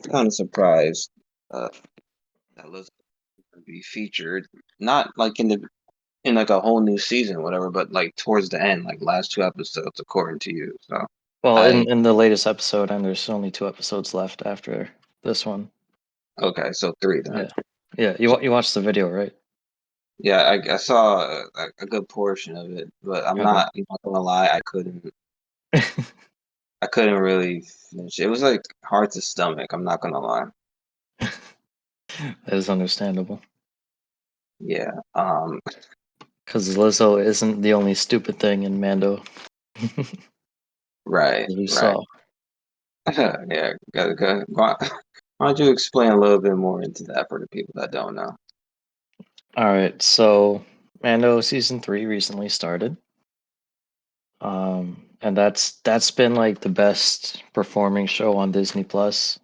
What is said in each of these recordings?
kind of surprised uh, that Liz would be featured, not like in like a whole new season, whatever, but like towards the end, like last two episodes, according to you. So Well, I in the latest episode, and there's only 2 episodes left after this one. okay, so three then. Yeah, yeah. You So, you watched the video, right? yeah, I saw a good portion of it, but Okay. I'm not gonna lie, I couldn't really finish. It was like hard to stomach. I'm not gonna lie. That is understandable. Yeah. Because Lizzo isn't the only stupid thing in Mando, Right, as we right. saw. Yeah, go. Why don't you explain a little bit more into that for the people that don't know? All right, so Mando season 3 recently started, and that's been like the best performing show on Disney Plus.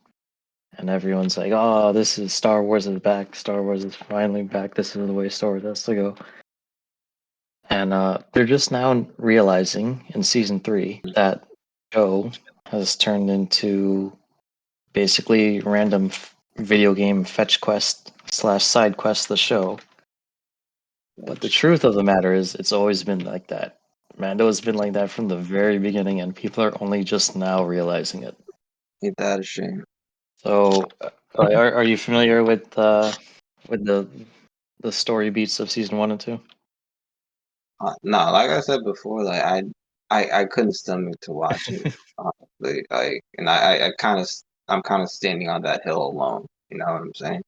And everyone's like, "Oh, this is Star Wars is back. Star Wars is finally back. This is the way Star Wars has to go." And they're just now realizing in season 3 that show has turned into basically random video game fetch quest slash side quest the show. But the truth of the matter is, it's always been like that. Mando has been like that from the very beginning, and people are only just now realizing it. Ain't that a shame? So, are you familiar with the story beats of season 1 and 2? No, like I said before, like I couldn't stomach to watch it. Honestly, like, and I'm kind of standing on that hill alone. You know what I'm saying?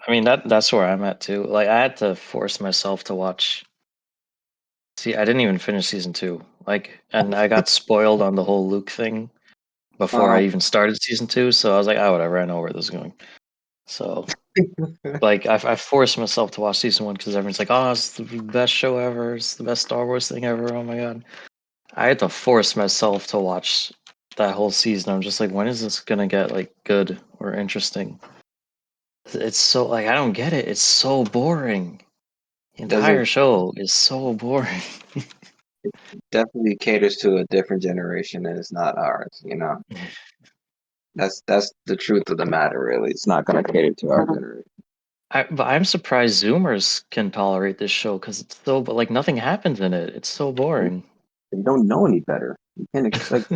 I mean that's where I'm at too. Like I had to force myself to watch. See, I didn't even finish season 2. Like, and I got spoiled on the whole Luke thing before I Um, even started season 2. So I was like, oh, whatever. I know where this is going. So like I forced myself to watch season 1 because everyone's like, oh, it's the best show ever. It's the best Star Wars thing ever. Oh my god. I had to force myself to watch that whole season. I'm just like, when is this gonna get like good or interesting? It's so like I don't get it. It's so boring. The because it entire show is so boring. definitely caters to a different generation, and it's not ours. You know, that's the truth of the matter. Really, it's not gonna cater to our generation. But I'm surprised Zoomers can tolerate this show because it's so, but like nothing happens in it. It's so boring. They don't know any better. You can't expect,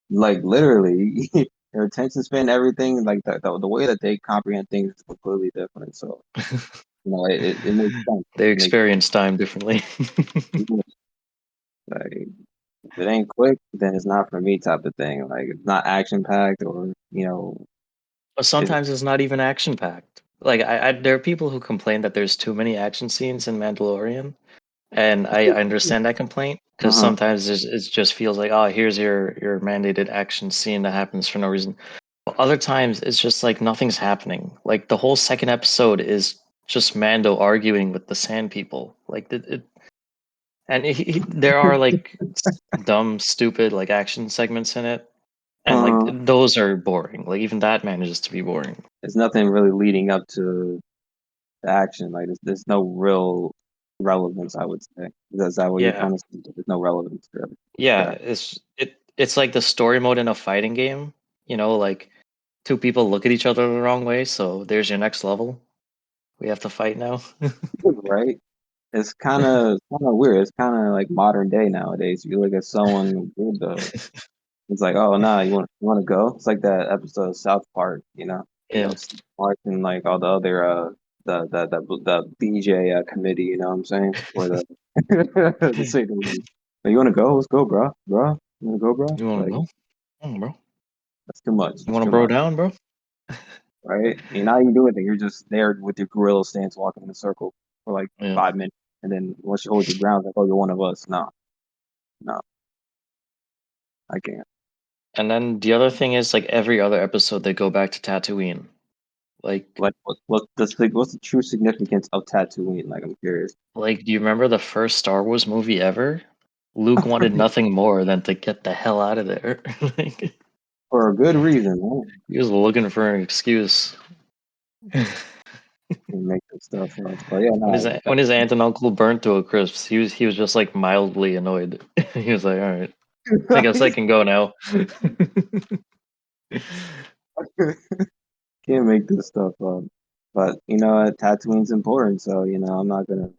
like literally, their attention span, everything, like the way that they comprehend things is completely different. So, you know, it makes sense. They It makes experience time differently. sense. Like, if it ain't quick, then it's not for me type of thing. Like, it's not action packed or, But is sometimes it's not even action packed. Like there are people who complain that there's too many action scenes in Mandalorian, and I understand that complaint because uh-huh. sometimes it just feels like, oh, here's your mandated action scene that happens for no reason. But other times it's just like nothing's happening. Like the whole second episode is just Mando arguing with the Sand People. Like and there are like dumb, stupid like action segments in it, and like uh those are boring. Like even that manages to be boring. There's nothing really leading up to the action. Like, there's no real relevance, I would say. Is that what you're Yeah, trying to say? There's no relevance, really. yeah. Okay. It's like the story mode in a fighting game. Like two people look at each other the wrong way, so there's your next level. We have to fight now. Right? It's kind of weird. It's kind of like modern day nowadays. You look at someone with the, it's like, oh no, you want to go? It's like that episode of South Park, Yeah, Steve Mark and like all the other the BJ committee, you know what I'm saying? Or the the signal. Like, you want to go? Let's go, bro. You want to go, bro? you want to Like, go? Come on, bro. that's too much. You That's want to too bro much, down, bro? right? You're not even doing anything. You're just there with your gorilla stance, walking in a circle for like Yeah. 5 minutes, and then once you hold your ground, it's like, oh, you're one of us. No, no, I can't. And then the other thing is like every other episode they go back to Tatooine. Like Like, what's the true significance of Tatooine? Like, I'm curious. do you remember the first Star Wars movie ever? Luke wanted nothing more than to get the hell out of there. Like, For a good reason, right? he was looking for an excuse. To make this stuff up. But yeah, When his no, when his aunt and uncle burnt to a crisp, he was just like mildly annoyed. He was like, "All right, I guess I can go now." Can't make this stuff up. But Tatooine's important, so I'm not gonna.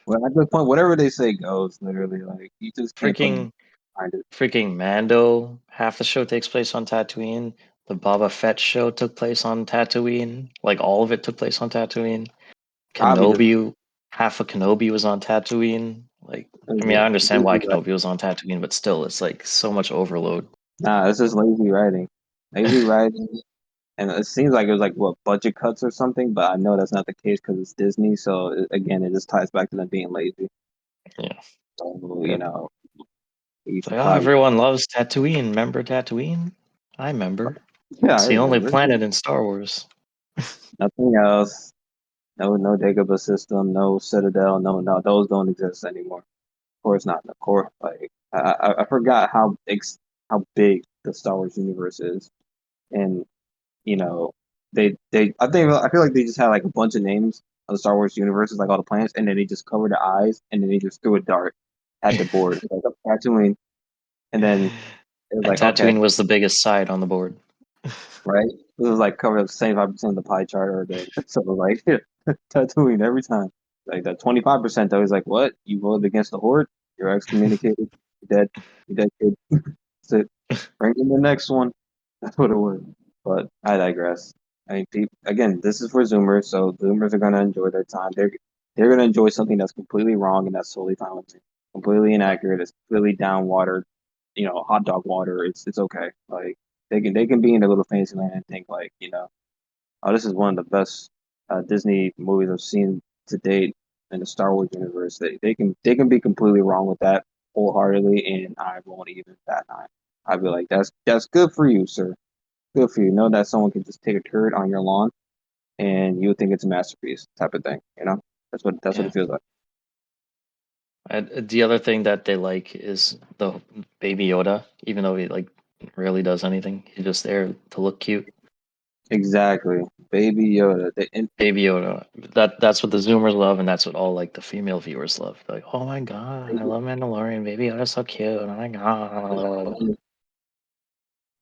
Well, at this point, whatever they say goes. Literally, like you just can't put them Freaking behind it. freaking Mando. Half the show takes place on Tatooine. The Boba Fett show took place on Tatooine. Like all of it took place on Tatooine. Probably just Kenobi, half of Kenobi was on Tatooine. Like, I mean, I understand why lazy writing. Kenobi was on Tatooine, but still, it's like so much overload. Nah, it's just lazy writing. Lazy writing, and it seems like it was like what budget cuts or something. But I know that's not the case because it's Disney. So again, it just ties back to them being lazy. Yeah, So good. you It's should like, oh, probably everyone loves Tatooine. Remember Tatooine? I remember. yeah, I It's the only remember. planet in Star Wars. Nothing else. No Dagobah system, no Citadel, no, those don't exist anymore. Of course not. Of course, like I forgot how big the Star Wars universe is, and you know I feel like they just had like a bunch of names of the Star Wars universes, like all the planets, and then they just covered the eyes, and then they just threw a dart at the board, like a Tatooine, and then it was And like okay, Tatooine was the biggest side on the board. right? It was like covered up 75% of the pie chart or the so it was like Tatooine every time. Like that 25% though, he's like, what? You voted against the Horde? You're excommunicated. You're dead. You're dead, kid. That's it. Bring in the next one. That's what it was. But I digress. I mean, again, this is for Zoomers, so Zoomers are gonna enjoy their time. They're gonna enjoy something that's completely wrong, and that's totally fine with me. Completely Yeah, inaccurate. It's completely down water. Hot dog water. It's okay. Like they can be in their little fantasy land and think like oh, this is one of the best Disney movies I've seen to date in the Star Wars universe. They can be completely wrong with that wholeheartedly, and I won't even bat an eye. I'd be like, that's good for you, sir. Good for you. Know that someone can just take a turd on your lawn and you would think it's a masterpiece, type of thing. That's what yeah. it feels like. And the other thing that they like is the Baby Yoda, even though he like rarely does anything. He's just there to look cute. Exactly, Baby Yoda. Baby Yoda. That's what the Zoomers love, and that's what all like the female viewers love. They're like, oh my god, I love Mandalorian. Baby Yoda's so cute. Oh my god.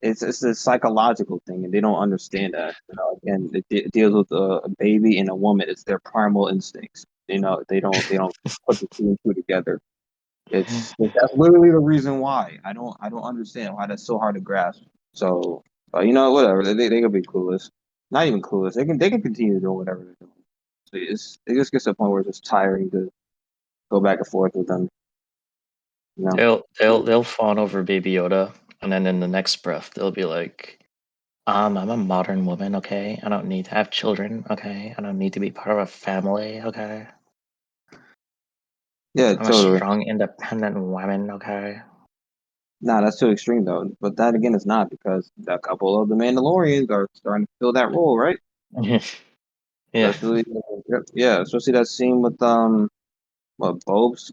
it's a psychological thing, and they don't understand that. Again, it deals with a baby and a woman. It's their primal instincts. They don't put the two and two together. That's literally the reason why. I don't understand why that's so hard to grasp. So, whatever. They can be clueless. Not even clueless. They can continue doing whatever they're doing. So it just gets to a point where it's just tiring to go back and forth with them. You know. They'll fawn over Baby Yoda, and then in the next breath they'll be like, I'm a modern woman, okay? I don't need to have children, okay? I don't need to be part of a family, okay? Yeah, I'm a totally. strong, independent woman, okay? Nah, that's too extreme though. But that again is not because a couple of the Mandalorians are starting to fill that role, right? Yeah. Especially, yeah, especially that scene with what Bob's,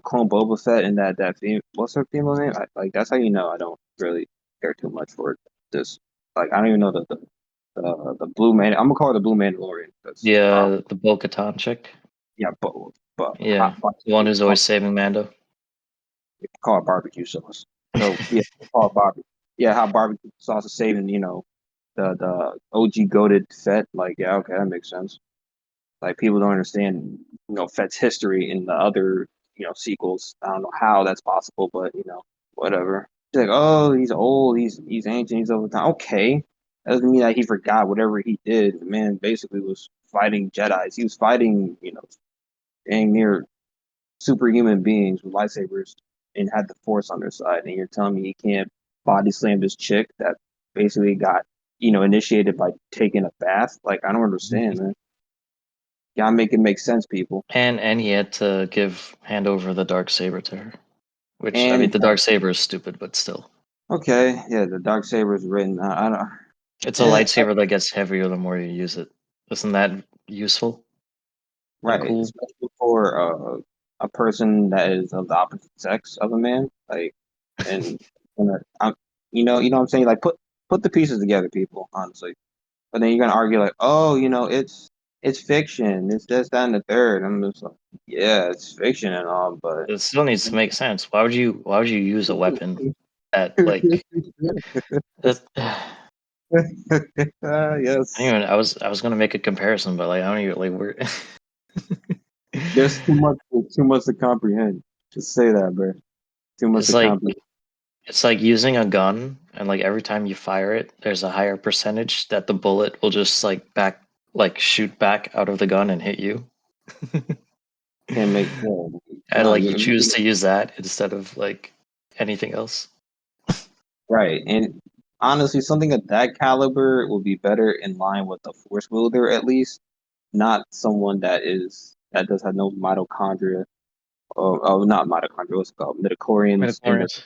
Clone Boba Fett and that female. What's her female name? Like that's how you know I don't really care too much for this. Like I don't even know the blue man. I'm gonna call it the blue Mandalorian because The Bo-Katan chick. yeah, but Yeah. hot The one barbecue. who's always saving Mando. Call it barbecue sauce. So yeah, call it barbecue. Yeah, how barbecue sauce is saving the OG goated Fett. Like yeah, okay, that makes sense. Like people don't understand, Fett's history in the other, sequels. I don't know how that's possible, but whatever. It's like, oh, he's old, he's ancient, he's over time. Okay, that doesn't mean that he forgot whatever he did. The man basically was fighting Jedi's. He was fighting, dang near superhuman beings with lightsabers and had the Force on their side. And you're telling me he can't body slam this chick that basically got, initiated by taking a bath? Like I don't understand, man. Gotta make it make sense, people. And he had to hand over the dark saber to her. Which I mean And the dark saber is stupid, but still. okay, yeah, the dark saber is written. I don't. It's a Eh, lightsaber that gets heavier the more you use it. Isn't that useful and right, cool? especially for a person that is of the opposite sex of a man, like, and I'm, what I'm saying. Like, put the pieces together, people. Honestly, but then you're gonna argue like, oh, it's fiction. It's this, that, and the third. I'm just like, yeah, it's fiction and all, but It still needs to make sense. Why would you use a weapon that like that Yes. Anyway, I was gonna make a comparison, but like I don't even like we're There's too much to comprehend. Just say that, bro. Too much it's to like comprehend. it's like using a gun and like every time you fire it, there's a higher percentage that the bullet will just like shoot back out of the gun and hit you. Can't make well, And no, like you choose to use that instead of like anything else. right. And honestly, something of that caliber will be better in line with the force wielder at least, not someone that does have no mitochondria. Oh, not mitochondria. What's it called? Midichlorians in the Midichlorians.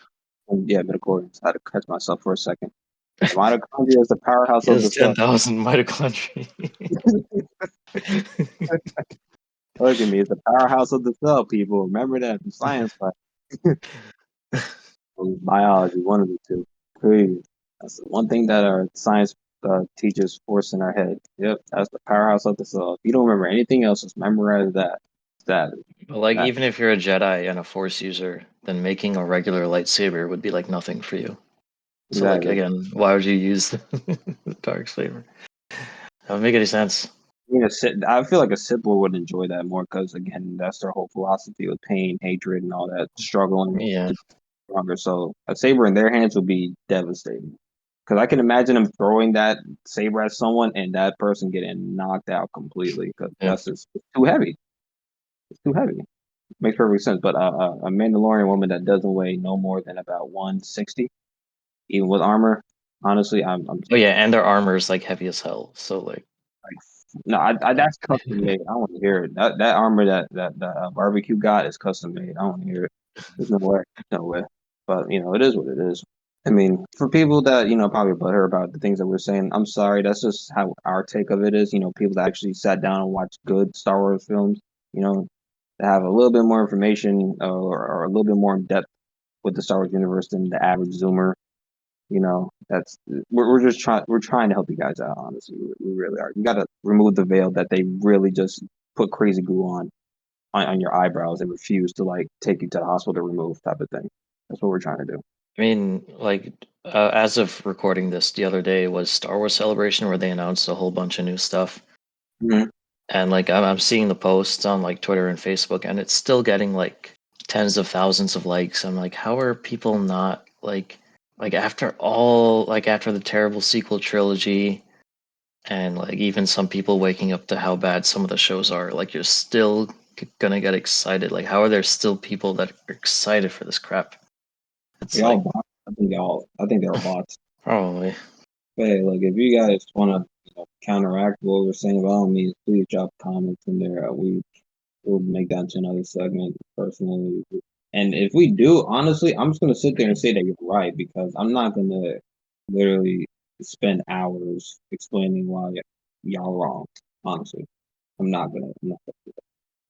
yeah, midichlorians. I had to catch myself for a second. The mitochondria is the powerhouse He of has the cell. 10,000 mitochondria. Look at me, it's the powerhouse of the cell, people. Remember that in science class. Or biology, one of the two. Crazy. That's the one thing that our science teachers force in our head. Yep, that's the powerhouse of the cell. If you don't remember anything else, just memorize that. That But like that even if you're a Jedi and a Force user, then making a regular lightsaber would be like nothing for you. So like exactly. again, why would you use the dark saber? That would make any sense. I feel like a Sith Lord would enjoy that more because again, that's their whole philosophy with pain, hatred, and all that struggling Yeah. to be stronger. So a saber in their hands would be devastating. Because I can imagine them throwing that saber at someone and that person getting knocked out completely because Yeah. that's just it's too heavy. It's too heavy. Makes perfect sense. But a Mandalorian woman that doesn't weigh no more than about 160, even with armor, honestly, I'm Oh yeah, and their armor is like heavy as hell. So like like, no, that's custom made. I don't want to hear it. That armor that barbecue got is custom made. I don't want to hear it. There's no way, no way. But it is what it is. I mean, for people that probably butthurt about the things that we're saying, I'm sorry. That's just how our take of it is. People that actually sat down and watched good Star Wars films. You know, that have a little bit more information or a little bit more in depth with the Star Wars universe than the average Zoomer. That's we're trying to help you guys out. Honestly, we really are. You got to remove the veil that they really just put crazy glue on your eyebrows and refuse to like take you to the hospital to remove type of thing. That's what we're trying to do. I mean, like as of recording this, the other day was Star Wars Celebration where they announced a whole bunch of new stuff. Mhm. And like I'm seeing the posts on like Twitter and Facebook, and it's still getting like tens of thousands of likes. I'm like, how are people not like after the terrible sequel trilogy, and like even some people waking up to how bad some of the shows are, like you're still gonna get excited. Like, how are there still people that are excited for this crap? It's Y'all like bots. I think they're bots. probably. But hey, look, if you guys want to counteract what we're saying, by all means, please drop comments in there. We'll make that into another segment personally. And if we do, honestly, I'm just gonna sit there and say that you're right because I'm not gonna literally spend hours explaining why y'all wrong. Honestly, I'm not gonna.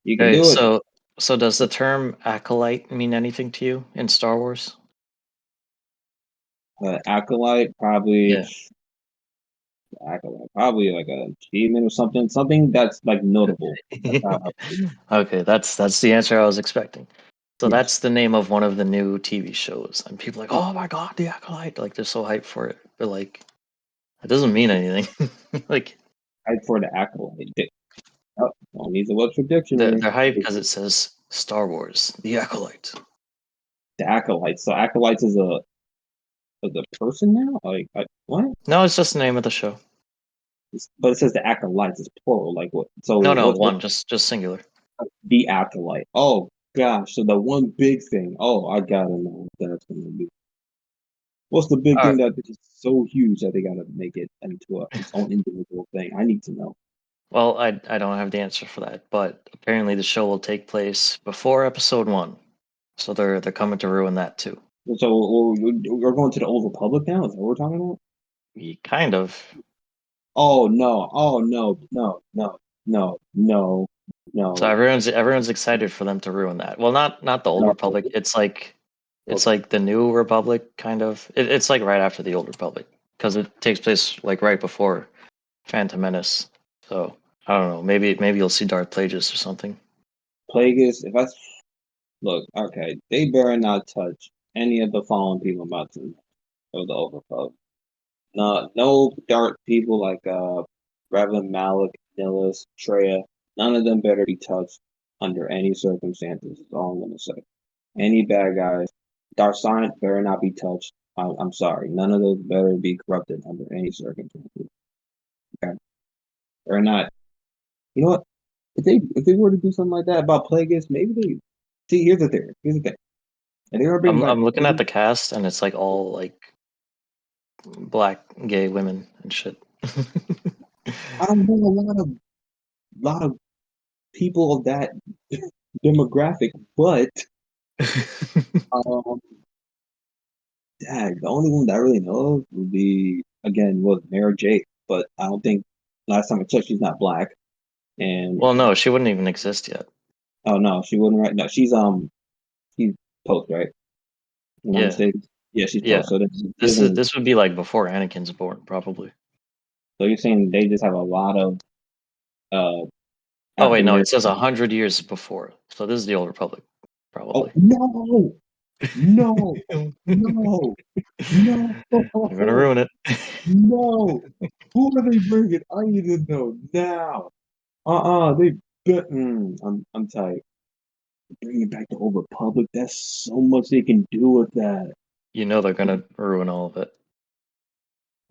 You can Okay, do it. so does the term acolyte mean anything to you in Star Wars? Acolyte Yeah. probably like a achievement or something that's like notable. That's how I would. Okay, that's the answer I was expecting. So Yes. that's the name of one of the new TV shows, and people are like, "Oh my god, the Acolyte!" Like they're so hyped for it, but like it doesn't mean anything. Like Hype for the acolyte. Oh, don't need to look for they're dictionary. hyped because it says Star Wars, the Acolyte. The acolyte. So acolytes is a person now? Like what? No, it's just the name of the show. But it says the acolytes is plural. Like what? So No, no, what's one, just singular. the acolyte? Oh gosh. So the one big thing. Oh, I gotta know what that's gonna be. What's the big All thing right. that is so huge that they gotta make it into its own individual thing? I need to know. Well, I don't have the answer for that, but apparently the show will take place before episode one, so they're coming to ruin that too. So we're going to the Old Republic now. Is that what we're talking about? Kind of. Oh no! Oh no! No! No! No! No! So No! everyone's excited for them to ruin that. Well, not the old No! Republic. It's Okay. like the new Republic kind of. It's like right after the old Republic because it takes place like right before Phantom Menace. So I don't know. Maybe you'll see Darth Plagueis or something. Plagueis. If I look, okay, they better not touch any of the fallen people mountains of the Overflow. no dark people like Reverend Malik, Nihilus, Treya. None of them better be touched under any circumstances. Is all I'm gonna say. Any bad guys, Darsan better not be touched. I'm sorry. None of those better be corrupted under any circumstances. Okay, or not. You know what? If they were to do something like that about Plagueis, maybe they. See, here's the thing. Here's the thing. If they were bringing back I'm looking at Plagueis, the cast and it's like all like black gay women and shit. I don't know a lot of people of that demographic, but um, dang, the only one that I really know of would be again was Mara Jade, but I don't think last time I checked she's not black. And Well, no, she wouldn't even exist yet. oh no, she wouldn't right. No, she's post, right? Am I Yeah, mistaken? Yeah, she's yeah. post. So then she doesn't. This would be like before Anakin's born, probably. So you're saying they just have a lot of uh Oh wait, African no, it says American. 100 years before. So this is the Old Republic, Oh probably. no, no, I'm no, no, gonna ruin it. no. Who are they bringing? I need to know now. They. I'm tight. Bringing back the Old Republic. That's so much they can do with that. You know they're gonna ruin all of it.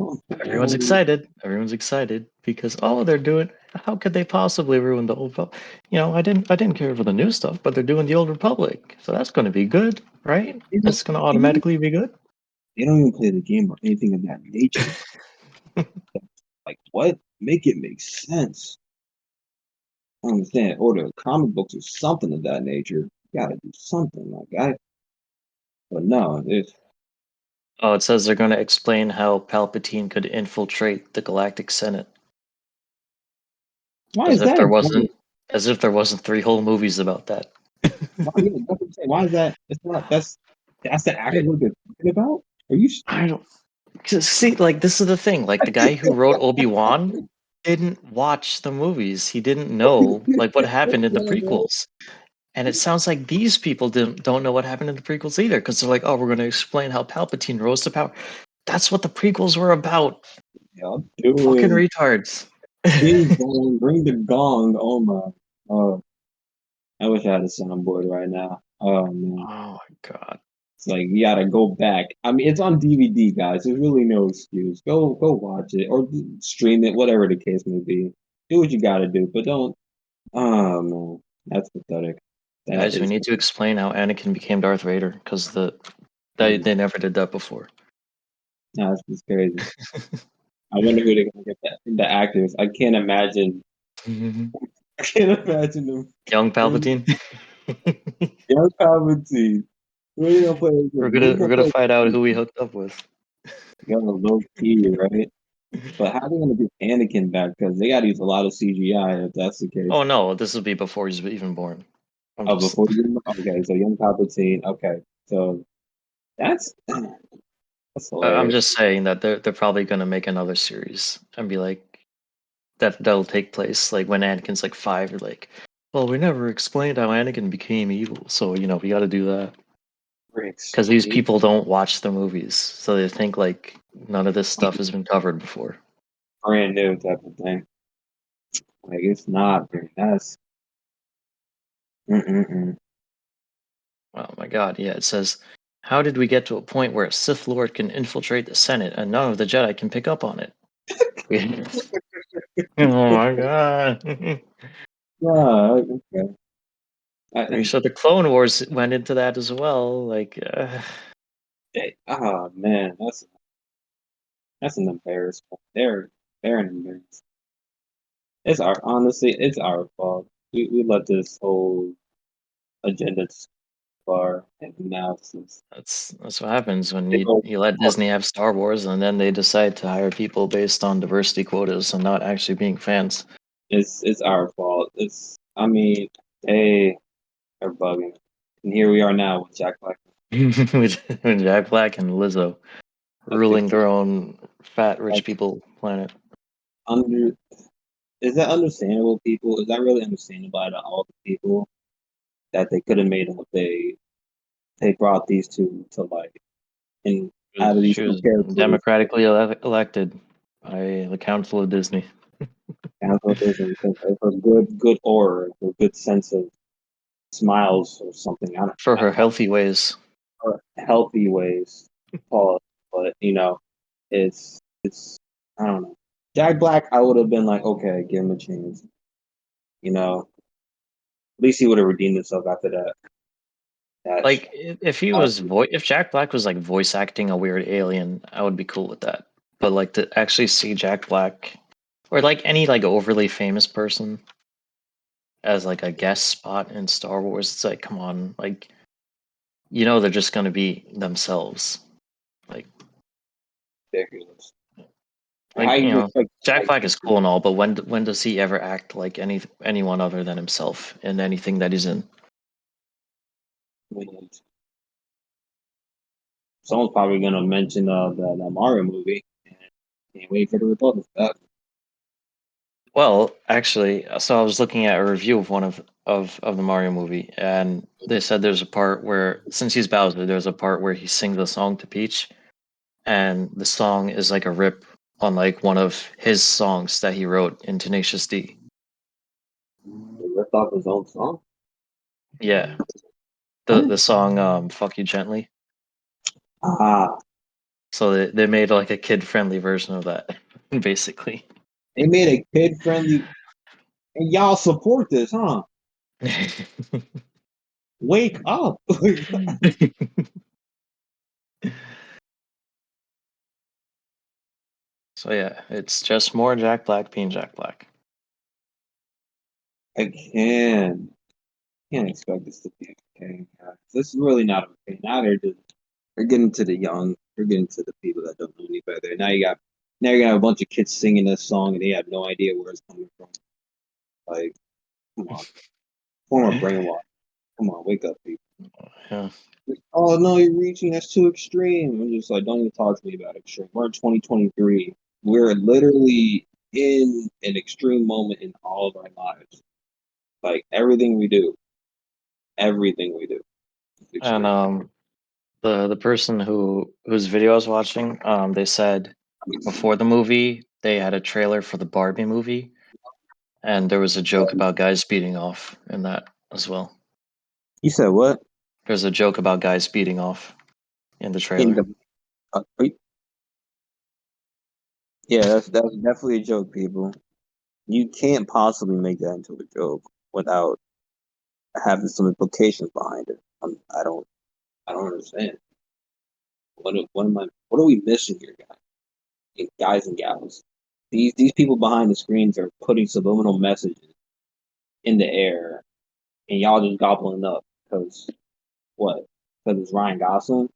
Oh, Everyone's no. excited. Everyone's excited because oh, they're doing. How could they possibly ruin the Old Republic? You know, I didn't care for the new stuff, but they're doing the Old Republic, so that's going to be good, right? They don't, That's going to they don't automatically be good. they don't even play the game or anything of that nature. Like what? Make it make sense. I understand. Or the comic books or something of that nature. You gotta do something like I. But no, it's Oh, it says they're going to explain how Palpatine could infiltrate the Galactic Senate, why as is if that there important? wasn't, as if there wasn't three whole movies about that. Why, yeah, that's what I'm saying. Why is that? It's not. That's the I, actual what they're talking about. Are you? I don't 'cause see. Like this is the thing. Like the guy who wrote Obi Wan didn't watch the movies. He didn't know like what happened in the prequels. And it sounds like these people don't know what happened in the prequels either, because they're like, oh, we're going to explain how Palpatine rose to power. That's what the prequels were about. Y'all Fucking doing? retards. Bing bong, ring the gong. Oh my. Oh, I wish I had a soundboard right now. Oh man. Oh my god. It's like you gotta go back. I mean, it's on DVD, guys. There's really no excuse. Go watch it or stream it, whatever the case may be. Do what you gotta do, but don't. Oh man, that's pathetic. That Guys, we is. need to explain how Anakin became Darth Vader, because they never did that before. That's just crazy. I wonder who they're gonna get the actors. I can't imagine. I can't imagine them. Young Palpatine. Young Palpatine. Who are you gonna play? Who's We're gonna gonna play? find out who we hooked up with. You got a low key, right? But how are they gonna get Anakin back? Because they gotta use a lot of CGI if that's the case. Oh no, this will be before he's even born. I'm Oh, just before you. Okay, so young Palpatine. Okay, so that's I'm hilarious. just saying that they're probably gonna make another series and be like, that'll take place like when Anakin's like 5. You're like, well, we never explained how Anakin became evil, so you know we got to do that Bricks. because these people don't watch the movies, so they think like none of this stuff has been covered before. Brand new type of thing. Like it's not, man. That's mm-mm-mm. Oh my god, yeah. It says, how did we get to a point where a Sith Lord can infiltrate the Senate and none of the Jedi can pick up on it? Oh my god. Yeah, okay. Pretty I, sure the Clone Wars went into that as well. Like, oh man, that's an embarrassment. They're an embarrassment. It's our honestly, it's our fault. We let this whole agenda too far, and now it's just, that's what happens when they go you let Disney have Star Wars and then they decide to hire people based on diversity quotas and not actually being fans. it's our fault. It's I mean, they are bugging, and here we are now with Jack Black, With Jack Black and Lizzo a ruling 15 their own fat rich like people planet. under. Is that understandable, people? Is that really understandable out of all the people that they could have made up? They brought these two to light, and out of these She two was characters. democratically elected by the Council of Disney Council Disney for good aura, for good sense of smiles or something. for I her don't know, healthy ways. or healthy ways, Paul. But it's I don't know. Jack Black, I would have been like, okay, give him a chance. At least he would have redeemed himself after that. That Like if he was if Jack Black was like voice acting a weird alien, I would be cool with that. But like to actually see Jack Black or like any like overly famous person as like a guest spot in Star Wars, it's like come on, like they're just gonna be themselves. Like ridiculous. How like you expect Jack Black acting is cool and all, but when does he ever act like anyone other than himself in anything that he's in? to someone's probably gonna mention the Mario movie. Can't wait for the result of that. Well, actually, so I was looking at a review of one of the Mario movie, and they said there's a part where, since he's Bowser, there's a part where he sings a song to Peach, and the song is like a rip on like one of his songs that he wrote in Tenacious D. He ripped off his own song. Yeah, the What? the song "Fuck You Gently." Ah, So they made like a kid friendly version of that, basically. they made a kid friendly, and y'all support this, huh? Wake up! So yeah, it's just more Jack Black being Jack Black. I can't expect this to be okay. This is really not okay. Now they're getting to the young. They're getting to the people that don't know any better. Now you got a bunch of kids singing this song and they have no idea where it's coming from. Like, come on, form of brainwash. Come on, wake up, people. Yeah. Oh no, you're reaching. That's too extreme. I'm just like, don't even talk to me about extreme. We're in 2023. We're literally in an extreme moment in all of our lives. Like everything we do is And extreme. the person whose video I was watching, they said before the movie they had a trailer for the Barbie movie, and there was a joke about guys beating off in that as well. You said what? There's a joke about guys beating off in the In trailer. the yeah, that's definitely a joke, people. You can't possibly make that into a joke without having some implications behind it. I don't understand. What are we missing here, guys and gals? These people behind the screens are putting subliminal messages in the air, and y'all just gobbling up because what? Because it's Ryan Gosling,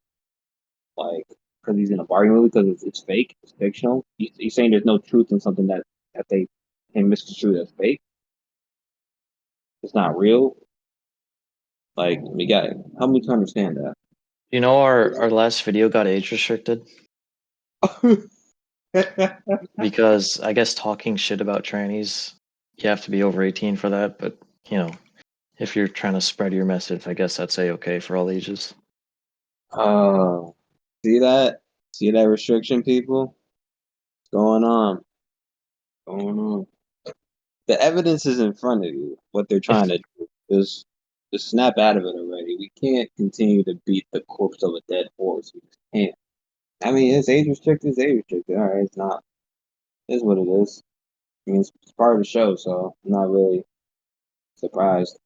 like because he's in a Barbie movie because it's fake, it's fictional. He's saying there's no truth in something that they can misconstrue as fake. It's not real. Like we got help me to understand You know, our last video got age restricted that. because I guess talking shit about trannies, you have to be over 18 for that. But you know, if you're trying to spread your message, I guess that's a okay for all ages. Oh, see that? See that restriction, people? What's going on? Going on. The evidence is in front of you. What they're trying to do is just snap out of it already. We can't continue to beat the corpse of a dead horse. We just can't. I mean, it's age restricted. It's age restricted. All right, it's not. It's what it is. I mean, it's part of the show, so I'm not really surprised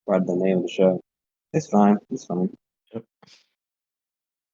by the name of the show. It's fine. It's fine. Yep.